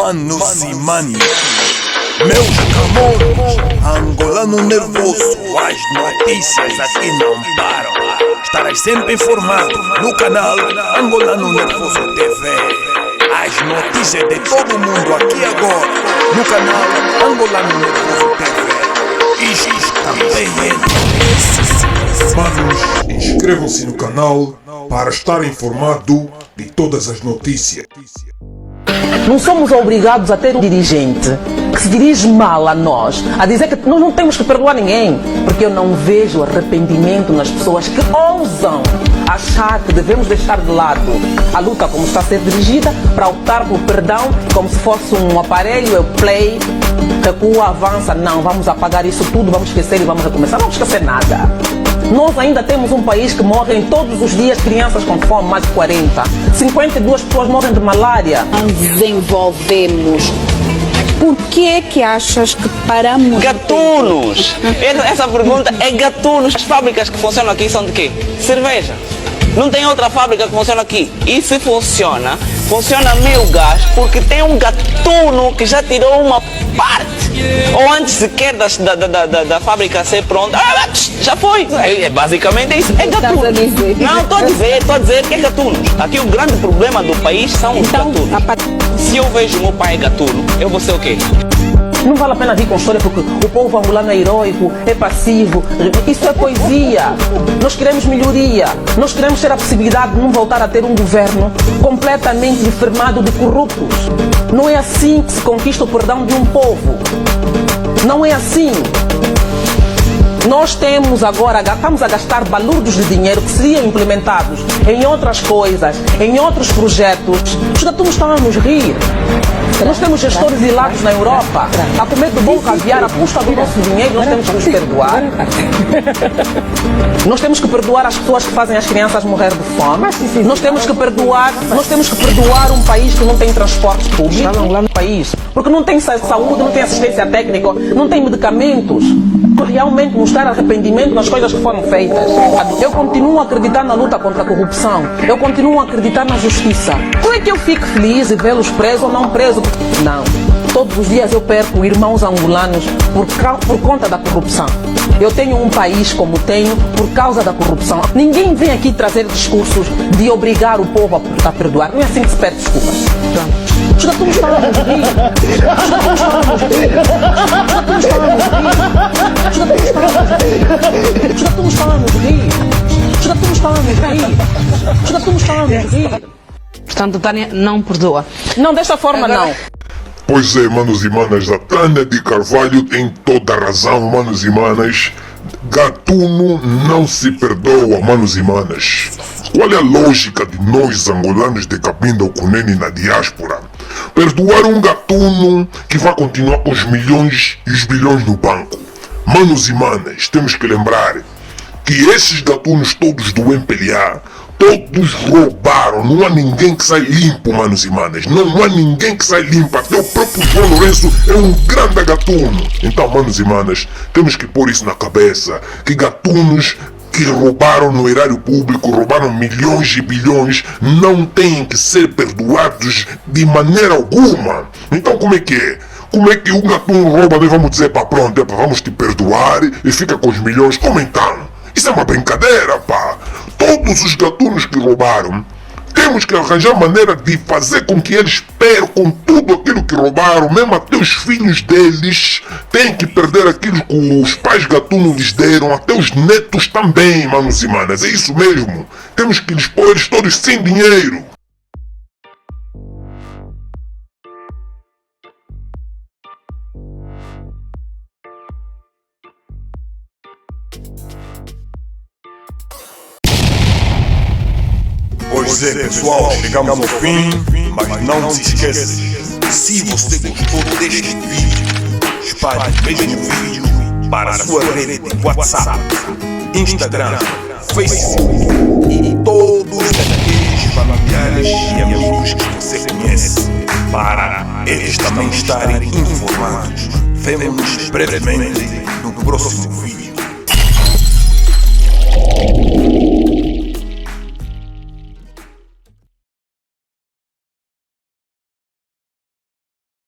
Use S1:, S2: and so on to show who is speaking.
S1: Manos e manos, meus camões, Angolano Nervoso, as notícias aqui não param. Estarás sempre informado no canal Angolano Nervoso TV. As notícias de todo mundo aqui agora, no canal Angolano Nervoso TV. Isto também é notícia.
S2: Manos, inscrevam-se no canal para estar informado de todas as notícias.
S3: Não somos obrigados a ter um dirigente que se dirige mal a nós, a dizer que nós não temos que perdoar ninguém, porque eu não vejo arrependimento nas pessoas que ousam achar que devemos deixar de lado a luta como está a ser dirigida para optar por perdão como se fosse um aparelho, eu play, recua, avança. Não, vamos apagar isso tudo, vamos esquecer e vamos recomeçar. Não vamos esquecer nada. Nós ainda temos um país que morrem todos os dias crianças com fome, mais de 40. 52 pessoas morrem de malária.
S4: Desenvolvemos. Por que que achas que paramos?
S5: Gatunos! Essa pergunta é gatunos. As fábricas que funcionam aqui são de quê? Cerveja. Não tem outra fábrica que funciona aqui. E se funciona, funciona meio gás porque tem um gatuno que já tirou uma parte. Ou antes sequer da fábrica ser pronta, já foi. É basicamente isso. É gatuno. Não, estou a dizer que é gatunos. Aqui o grande problema do país são os gatunos. Se eu vejo meu pai é gatuno, eu vou ser o quê?
S3: Não vale a pena vir com história porque o povo angolano é heróico, é passivo. Isso é poesia. Nós queremos melhoria. Nós queremos ter a possibilidade de não voltar a ter um governo completamente enfermado de corruptos. Não é assim que se conquista o perdão de um povo. Não é assim. Nós temos agora, estamos a gastar balúrdios de dinheiro que seriam implementados em outras coisas, em outros projetos. Os gatunos estão a nos rir. Nós temos gestores ilados na Europa a comer do bom caviar à custa do nosso dinheiro. Nós temos que nos perdoar. Nós temos que perdoar as pessoas que fazem as crianças morrer de fome. Nós temos que perdoar um país que não tem transporte público, porque não tem saúde, não tem assistência técnica, não tem medicamentos. Realmente mostrar arrependimento nas coisas que foram feitas. Eu continuo a acreditar na luta contra a corrupção. Eu continuo a acreditar na justiça. Como é que eu fico feliz em vê-los presos ou não presos? Não. Todos os dias eu perco irmãos angolanos por conta da corrupção. Eu tenho um país como tenho por causa da corrupção. Ninguém vem aqui trazer discursos de obrigar o povo a perdoar. Não é assim que se pede desculpas. Os gatunos estão a nos rir. Os gatunos estão a nos rir. Os gatunos estão a nos rir. Os gatunos estão a nos rir. Os gatunos estão a nos rir. Os gatunos estão a nos rir.
S4: Portanto, Tânia não perdoa.
S3: Não, desta forma não.
S2: Pois é, manos e manas, a Tânia de Carvalho tem toda a razão, manos e manas. Gatuno não se perdoa, manos e manas. Qual é a lógica de nós, angolanos de Cabinda ou Cunene na diáspora? Perdoar um gatuno que vai continuar com os milhões e os bilhões no banco. Manos e manas, temos que lembrar que esses gatunos todos do Mpla, todos roubaram. Não há ninguém que sai limpo, manos e manas. Não há ninguém que sai limpo. Até o próprio João Lourenço é um grande gatuno. Então, manos e manas, temos que pôr isso na cabeça. Que gatunos que roubaram no erário público, roubaram milhões e bilhões, não têm que ser perdoados de maneira alguma. Então, como é que é? Como é que um gatuno rouba, nós vamos dizer, pá, pronto, vamos te perdoar e fica com os milhões? Como então? Isso é uma brincadeira, pá. Todos os gatunos que roubaram, temos que arranjar maneira de fazer com que eles percam tudo aquilo que roubaram. Mesmo até os filhos deles têm que perder aquilo que os pais gatunos lhes deram. Até os netos também, manos e manas. É isso mesmo. Temos que lhes pôr eles todos sem dinheiro.
S1: Pois é, pessoal, chegamos ao fim, mas não se esqueça, se você gostou deste vídeo, espalhe o mesmo vídeo para a sua rede de WhatsApp, Instagram, Facebook e todos aqueles familiares e amigos que você conhece, para eles também estarem informados. Vemo-nos brevemente no próximo vídeo.